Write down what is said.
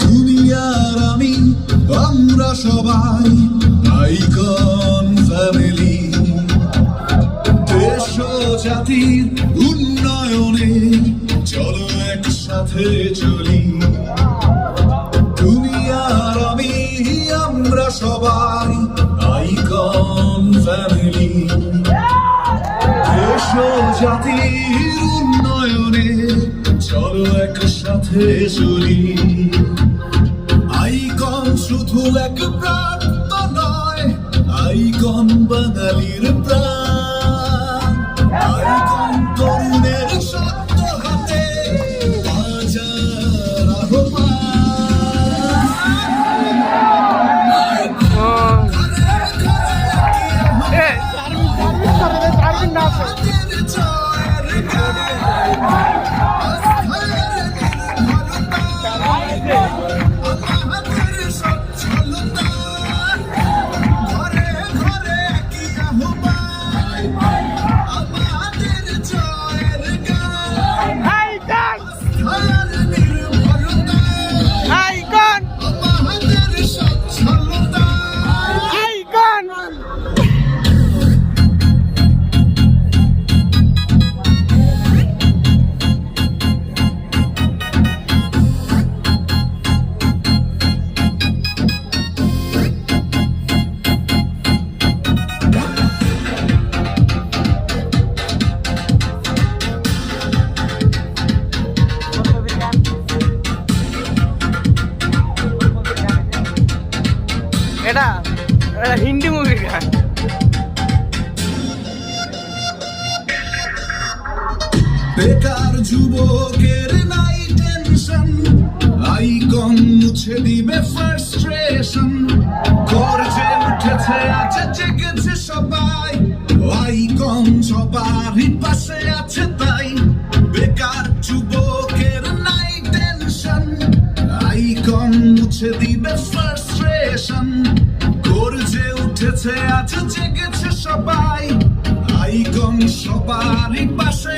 দুনিয়ার আমি আমরা সবাই আইকন ফ্যামিলি, দেশ ও জাতির উন্নয়নে চলো একসাথে চলি। দুনিয়ার আমি আমরা সবাই আইকন ফ্যামিলি, দেশ ও জাতির উন্নয়নে চলো একসাথে চলি। আইকন শুধু এক প্রান্ত নয়, আইকন বাঙালির প্রাণ। আইকন তরুণের শক্ত হাতে বাজার আহ্বান। এটা হিন্দি মুভি গান। বেকার যুবকের নাই টেনশন, আইকন মুছে দিবে ফ্রাস্ট্রেশন। গর্জে উঠেছে আছে জেগেছে সবাই, আইকন সবারই পাশে আছে তাই। বেকার যুবকের নাই টেনশন, আইকন মুছে দিবে ফ্রাস্ট্রেশন। গর্জে উঠেছে আছে জেগেছে সবাই, আইকন সবারই পাশে